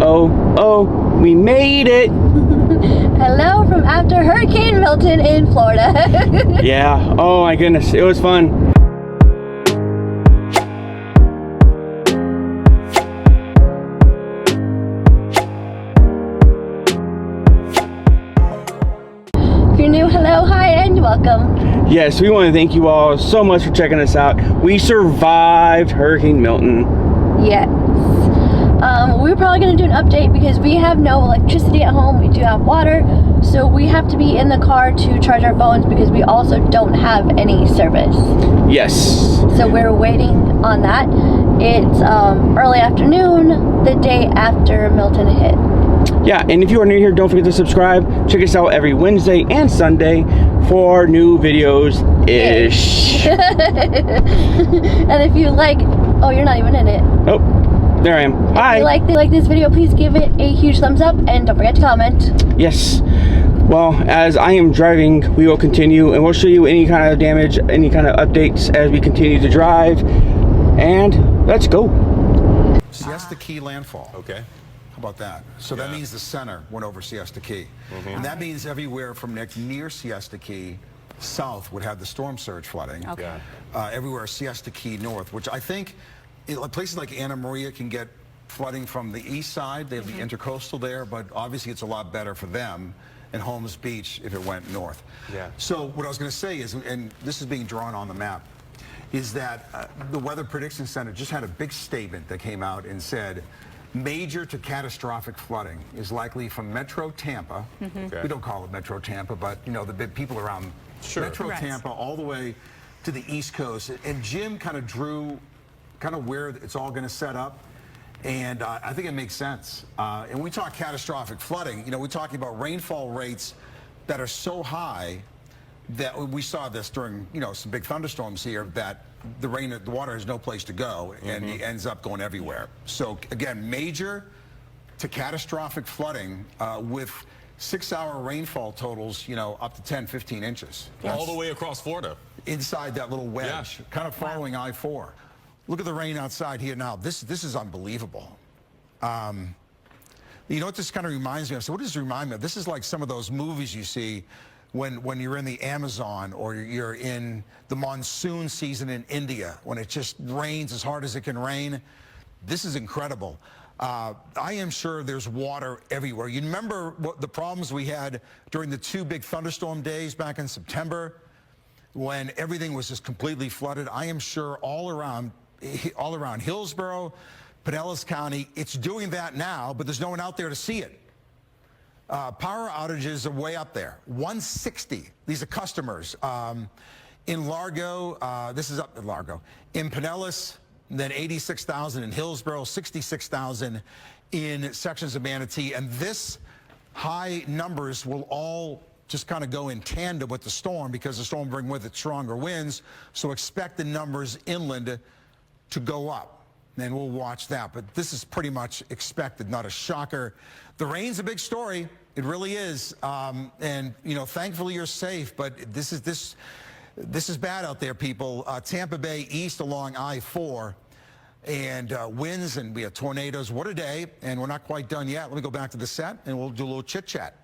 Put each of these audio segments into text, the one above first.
We made it. Hello from after Hurricane Milton in Florida. Yeah, oh my goodness, it was fun. If you're new, hello, hi, and welcome. Yes, we want to thank you all so much for checking us out. We survived Hurricane Milton. Yes. We're probably going to do an update because we have no electricity at home. We do have water, so we have to be in the car to charge our phones because we also don't have any service. Yes. So we're waiting on that. It's early afternoon, the day after Milton hit. Yeah, and if you are new here, don't forget to subscribe. Check us out every Wednesday and Sunday for new videos-ish. And if you like... Oh, you're not even in it. Oh, there I am. Hi. If you like this video, please give it a huge thumbs up and don't forget to comment. Yes. Well, as I am driving, we will continue and we'll show you any kind of damage, any kind of updates as we continue to drive. And let's go. Siesta Key landfall. Okay. How about that? So that means the center went over Siesta Key. And that means everywhere from near Siesta Key south would have the storm surge flooding. Okay. Everywhere Siesta Key north, which I think places like Anna Maria can get flooding from the east side. They have the intercoastal there, but obviously it's a lot better for them in Holmes Beach if it went north. Yeah. So what I was going to say is, and this is being drawn on the map, is that the Weather Prediction Center just had a big statement that came out and said major to catastrophic flooding is likely from Metro Tampa. Okay. We don't call it Metro Tampa, but you know, the big people around Metro Tampa all the way to the East Coast. And Jim kind of drew where it's all going to set up. And I think it makes sense. And we talk catastrophic flooding, you know, we're talking about rainfall rates that are so high that we saw this during, you know, some big thunderstorms here, that the water has no place to go and it ends up going everywhere. So again, major to catastrophic flooding with 6-hour rainfall totals, you know, up to 10, 15 inches. All the way across Florida. Inside that little wedge, kind of following I-4. Look at the rain outside here now. This is unbelievable. You know what this kind of reminds me of? So what does it remind me of? This is like some of those movies you see when you're in the Amazon or you're in the monsoon season in India, when it just rains as hard as it can rain. This is incredible. I am sure there's water everywhere. You remember what the problems we had during the 2 big thunderstorm days back in September when everything was just completely flooded? I am sure all around Hillsborough, Pinellas County, it's doing that now, but there's no one out there to see it. Power outages are way up there. 160. These are customers. In Largo, this is up in Largo. In Pinellas, then 86,000 in Hillsborough, 66,000 in sections of Manatee. And this high numbers will all just kind of go in tandem with the storm because the storm will bring with it stronger winds. So expect the numbers inland to go up. And we'll watch that. But this is pretty much expected, not a shocker. The rain's a big story. It really is. And, you know, thankfully you're safe. But this is bad out there, people. Tampa Bay east along I-4. And winds, and we have tornadoes. What a day. And we're not quite done yet. Let me go back to the set, and we'll do a little chit-chat.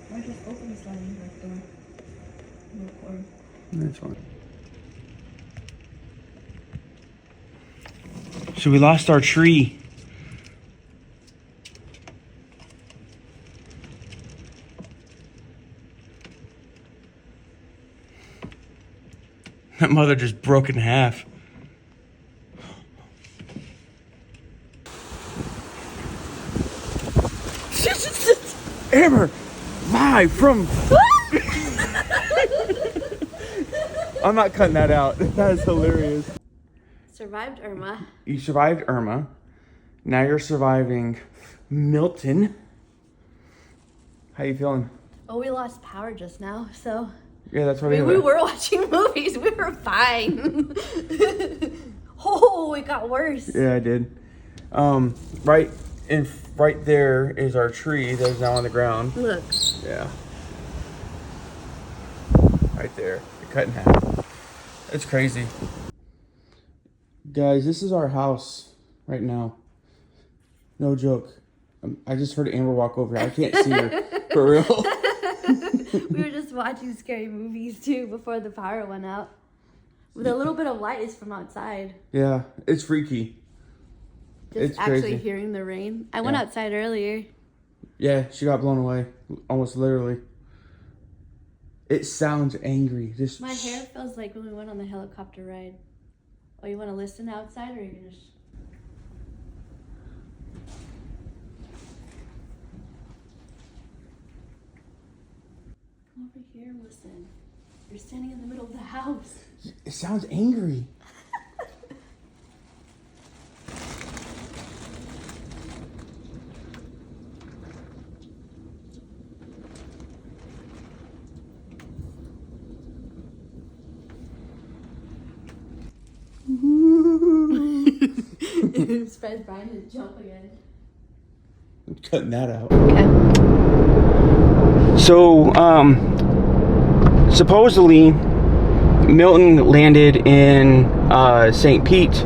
Or just open the sliding door. Record. That's fine. So we lost our tree. That mother just broke in half. Amber, live from... I'm not cutting that out. That is hilarious. Survived Irma. You survived Irma. Now you're surviving Milton. How you feeling? Oh, we lost power just now, so Yeah, that's why we were watching movies. We were fine. Oh, it got worse. Yeah, I did. Right there is our tree that is now on the ground. Look. Yeah. Right there. It cut in half. It's crazy. Guys, this is our house right now. No joke. I just heard Amber walk over here. I can't see her. For real. We were just watching scary movies too before the power went out. With a little bit of light is from outside. Yeah, it's freaky. Just It's actually crazy. hearing the rain. I went outside earlier. Yeah, she got blown away. Almost literally. It sounds angry. Just My hair feels like when we went on the helicopter ride. Oh, you want to listen outside or you can just... Come over here and listen. You're standing in the middle of the house. It sounds angry. Spread Brian to jump again. I'm cutting that out. Okay. So, supposedly, Milton landed in St. Pete,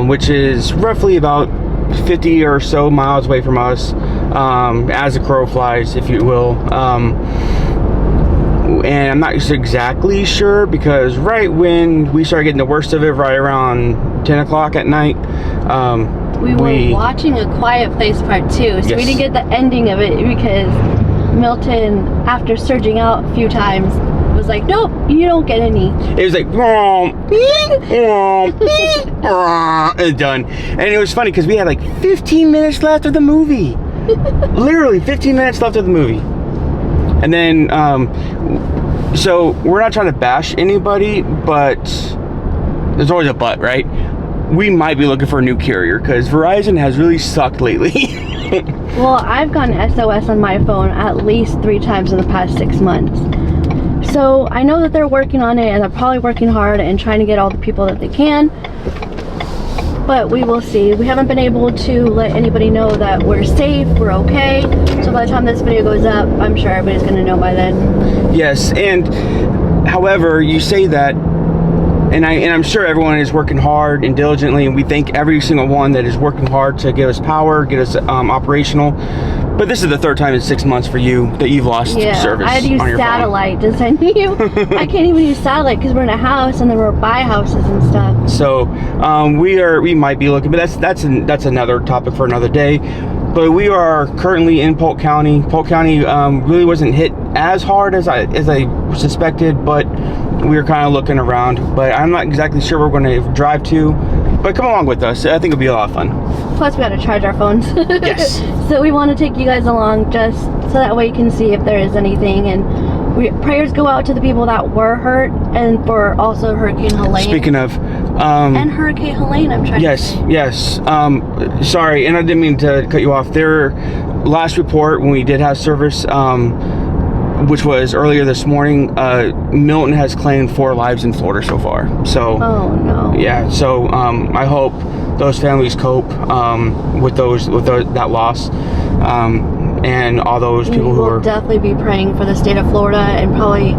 which is roughly about 50 or so miles away from us, as the crow flies, if you will. And I'm not exactly sure because right when we started getting the worst of it, right around 10 o'clock at night, we were watching A Quiet Place Part 2, so we didn't get the ending of it because Milton, after surging out a few times, was like, nope, you don't get any. It was like, and done. And it was funny because we had like 15 minutes left of the movie. Literally 15 minutes left of the movie. And then, so we're not trying to bash anybody, but there's always a but, right? We might be looking for a new carrier because Verizon has really sucked lately. Well, I've gotten SOS on my phone at least 3 times in the past 6 months. So I know that they're working on it and they're probably working hard and trying to get all the people that they can. But we will see. We haven't been able to let anybody know that we're safe, we're okay. So by the time this video goes up, I'm sure everybody's gonna know by then. Yes, and however, you say that, and I'm sure everyone is working hard and diligently, and we thank every single one that is working hard to get us power, get us operational. But this is the 3rd time in 6 months for you that you've lost service. I had to use satellite to send you. I can't even use satellite because we're in a house and then we're by houses and stuff. So we might be looking, but that's another topic for another day. But we are currently in Polk County. Polk County really wasn't hit as hard as I suspected, but we were kind of looking around. But I'm not exactly sure where we're going to drive to. But come along with us. I think it'll be a lot of fun. Plus, we got to charge our phones. Yes. So we want to take you guys along just so that way you can see if there is anything. And prayers go out to the people that were hurt and for also Hurricane Helene. Speaking of... and Hurricane Helene, I'm trying to say. Yes. Sorry, and I didn't mean to cut you off. Their last report when we did have service, which was earlier this morning, Milton has claimed 4 lives in Florida so far. So, oh no. Yeah. So I hope those families cope with that loss, and all those people who are. We'll definitely be praying for the state of Florida and probably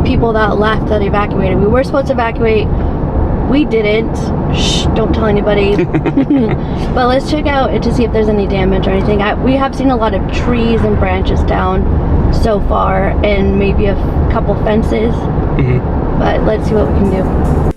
people that left that evacuated. We were supposed to evacuate. We didn't. Shh, don't tell anybody. But let's check out to see if there's any damage or anything. We have seen a lot of trees and branches down so far and maybe a couple fences. But let's see what we can do.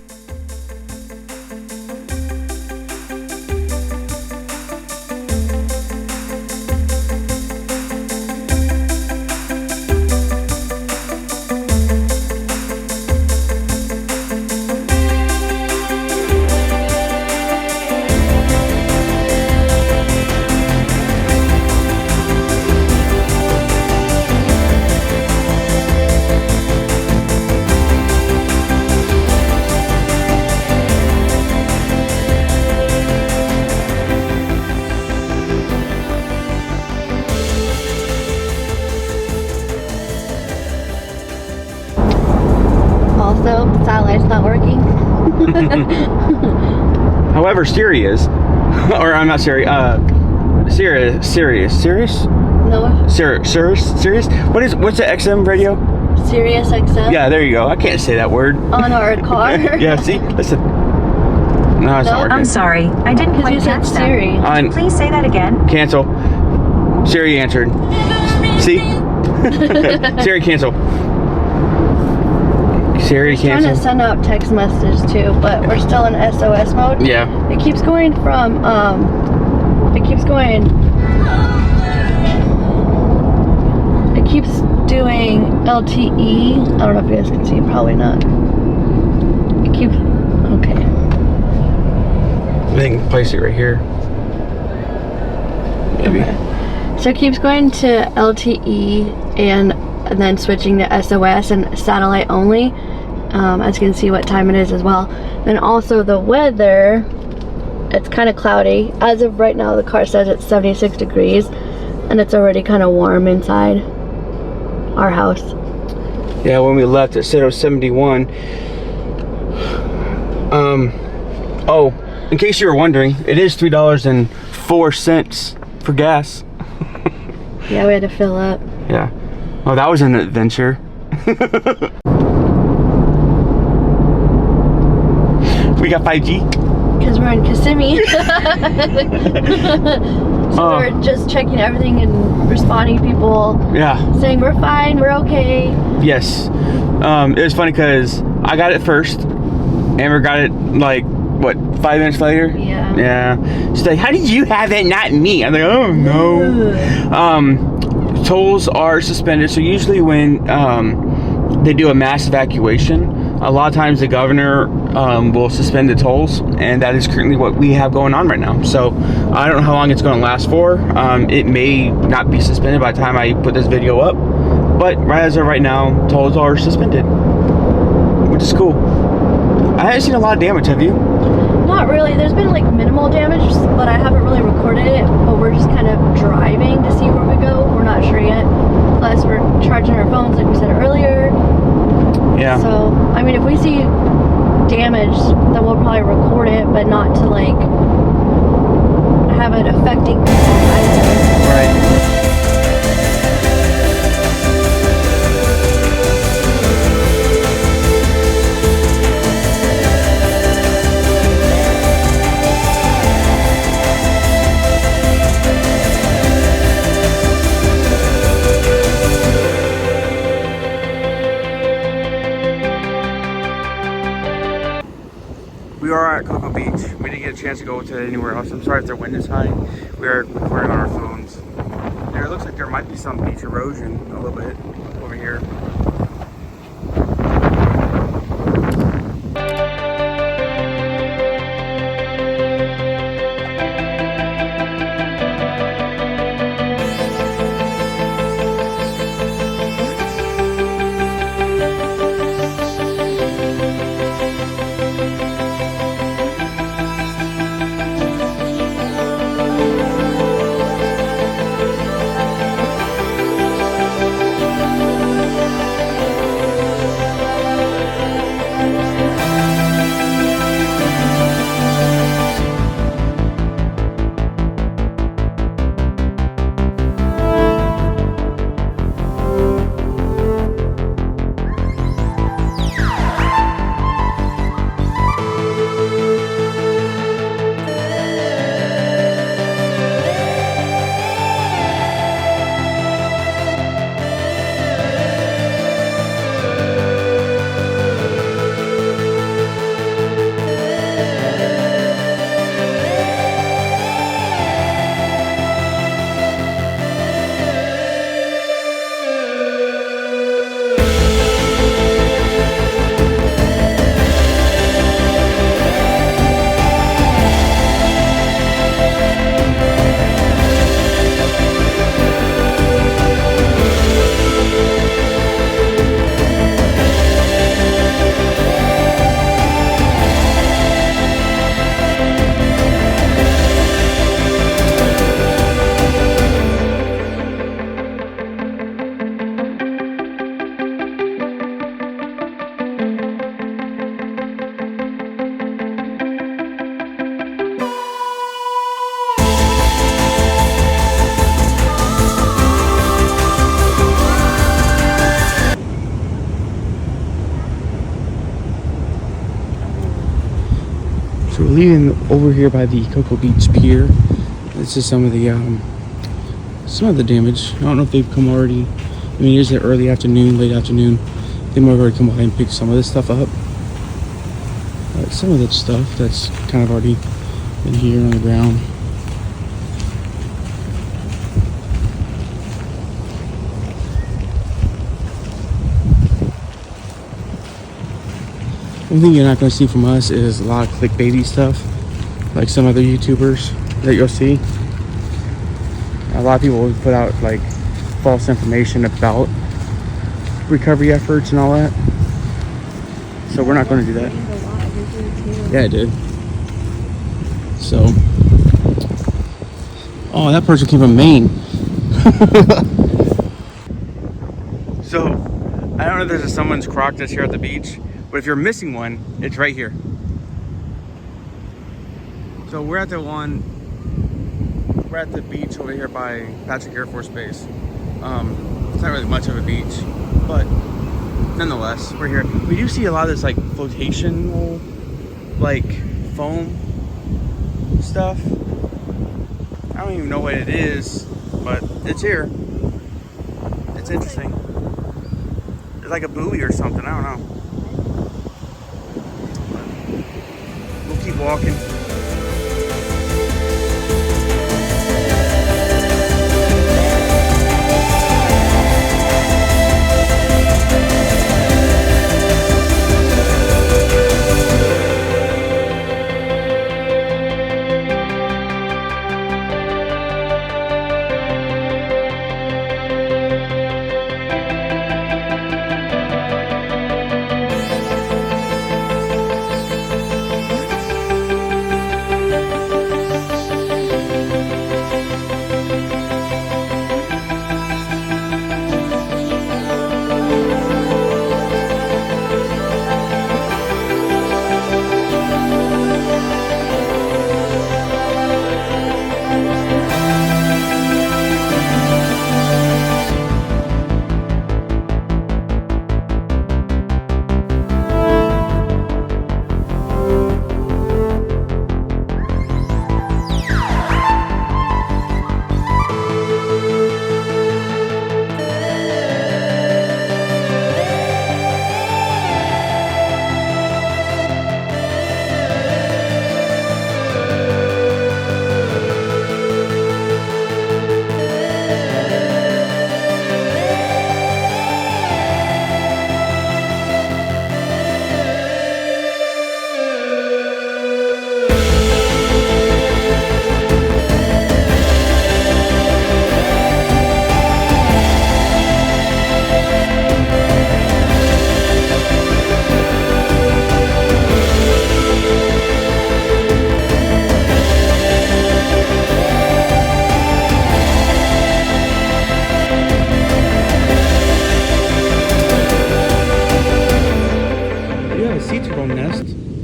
why it's not working. However, Siri is. Or I'm not Siri. Sirius? No. Sirius? What's the XM radio? Sirius XM. Yeah, there you go. I can't say that word. On our car. Yeah, see? Listen. No, it's not working. I'm sorry. I didn't quite you said catch Siri. that. Could you please say that again? Cancel. Siri answered. See? Siri, cancel. Siri, Trying cancel. to send out text messages too, but we're still in SOS mode. Yeah. It keeps going from it keeps doing LTE. I don't know if you guys can see, probably not. It keeps okay. I think place it right here. Maybe. Okay. So it keeps going to LTE and then switching to SOS and satellite only. As you can see what time it is as well. Then also the weather, it's kind of cloudy. As of right now, the car says it's 76 degrees and it's already kind of warm inside our house. Yeah, when we left, it said it was 71. Oh, in case you were wondering, it is $3.04 for gas. Yeah, we had to fill up. Yeah. Oh, that was an adventure. We got 5G. Because we're in Kissimmee. So we're just checking everything and responding to people. Yeah. Saying we're fine, we're okay. Yes. It was funny because I got it first. Amber got it like, what, 5 minutes later? Yeah. Yeah. She's like, how did you have it, not me? I'm like, oh, no. Tolls are suspended. So usually when they do a mass evacuation, a lot of times the governor will suspend the tolls, and that is currently what we have going on right now. So I don't know how long it's going to last for. It may not be suspended by the time I put this video up, but right as of right now, tolls are suspended, which is cool. I haven't seen a lot of damage, have you? Not really. There's been like minimal damage, but I haven't really recorded it. But we're just kind of driving to see where we go. We're not sure yet. Plus, we're charging our phones, like we said earlier. Yeah. So, I mean, if we see damage, then we'll probably record it, but not to like have it affecting people either. Right. We are at Cocoa Beach. We didn't get a chance to go to anywhere else. I'm sorry if the wind is high. We are recording on our phones. There, it looks like there might be some beach erosion a little bit over here. So we're leaving over here by the Cocoa Beach Pier. This is some of the damage. I don't know if they've come already. I mean, it is the early afternoon, late afternoon. They might have already come by and picked some of this stuff up. But some of that stuff that's kind of already been here on the ground. One thing you're not going to see from us is a lot of clickbaity stuff, like some other YouTubers that you'll see. A lot of people will put out like false information about recovery efforts and all that. So we're not going to do that. Yeah, it did. So, oh, that person came from Maine. So, I don't know if this is someone's croc that's here at the beach, but if you're missing one, it's right here. So we're at the beach over here by Patrick Air Force Base. It's not really much of a beach, but nonetheless, we're here. We do see a lot of this like flotational, like foam stuff. I don't even know what it is, but it's here. It's interesting. It's like a buoy or something, I don't know. But we'll keep walking.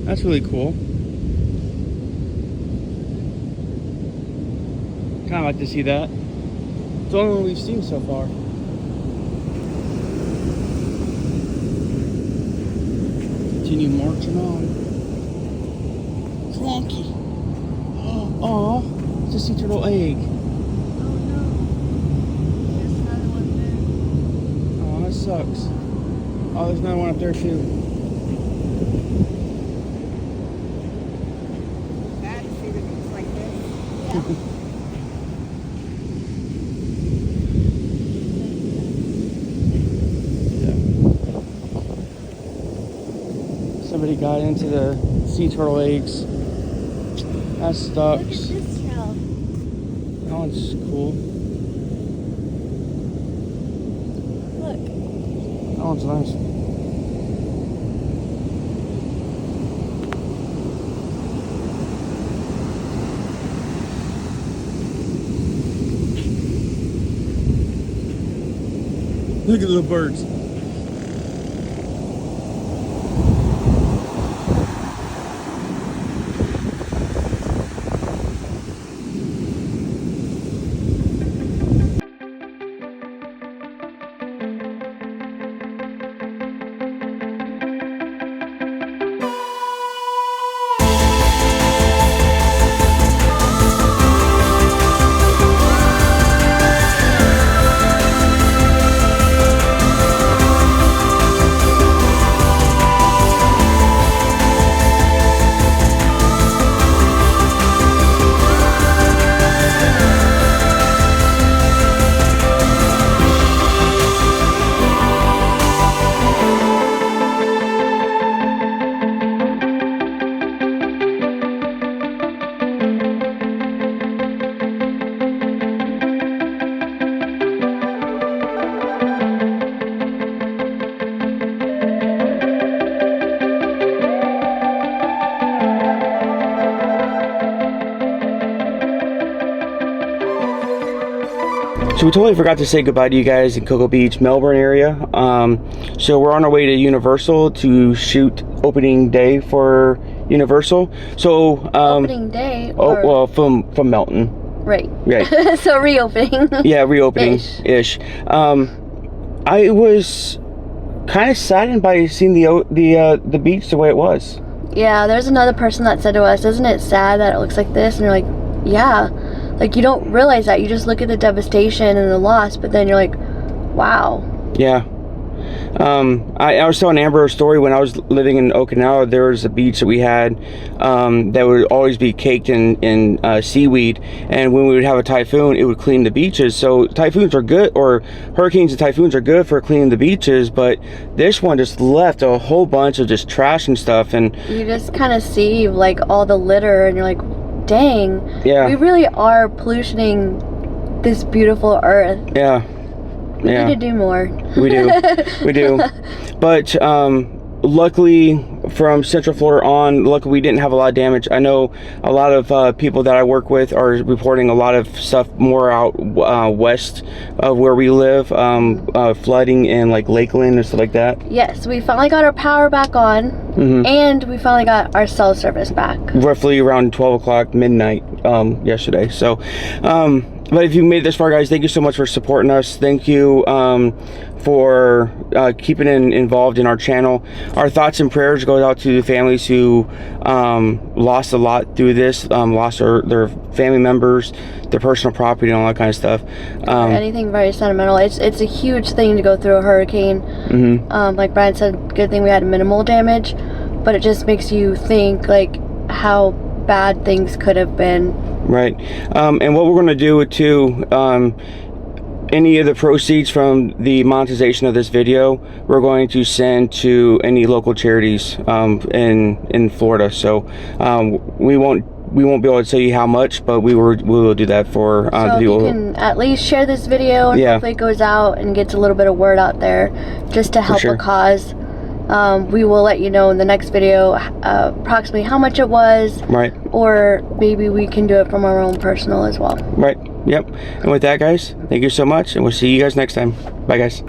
That's really cool. Kind of like to see that. It's the only one we've seen so far. Continue marching on. Clunky. Oh, it's a sea turtle egg. Oh no. There's another one there. Oh, that sucks. Oh, there's another one up there too. Somebody got into the sea turtle eggs. That sucks. Look at this shell. That one's cool. Look. That one's nice. Look at the little birds. So we totally forgot to say goodbye to you guys in Cocoa Beach, Melbourne area. So we're on our way to Universal to shoot opening day for Universal. So Opening day? Or... Oh, well, from Milton. Right. Right. So reopening. Yeah, reopening-ish. I was kind of saddened by seeing the beach the way it was. Yeah, there's another person that said to us, isn't it sad that it looks like this? And you're like, yeah. Like, you don't realize that. You just look at the devastation and the loss, but then you're like, wow. Yeah. I was telling Amber a story. When I was living in Okinawa, there was a beach that we had that would always be caked in seaweed, and when we would have a typhoon, it would clean the beaches. So typhoons are good, or hurricanes and typhoons are good for cleaning the beaches, but this one just left a whole bunch of just trash and stuff, and you just kind of see like all the litter, and you're like, dang, yeah, we really are pollutioning this beautiful earth. Yeah. We need to do more. We do. We do. But luckily, from Central Florida on, luckily we didn't have a lot of damage. I know a lot of people that I work with are reporting a lot of stuff more out west of where we live, flooding in like Lakeland and stuff like that. Yes, we finally got our power back on, and we finally got our cell service back. Roughly around 12 o'clock midnight yesterday. So but if you made it this far, guys, thank you so much for supporting us. Thank you for keeping involved in our channel. Our thoughts and prayers go out to the families who lost a lot through this, lost their family members, their personal property, and all that kind of stuff. Anything very sentimental. It's a huge thing to go through a hurricane. Like Brian said, good thing we had minimal damage, but it just makes you think like how bad things could have been. Right. And what we're going to do too, any of the proceeds from the monetization of this video, we're going to send to any local charities in Florida. So we won't be able to tell you how much, but we will do that for the people. So you can at least share this video, and hopefully it goes out and gets a little bit of word out there, just to help a cause. We will let you know in the next video approximately how much it was. Right. Or maybe we can do it from our own personal as well. Right. Yep. And with that, guys, thank you so much, and we'll see you guys next time. Bye, guys.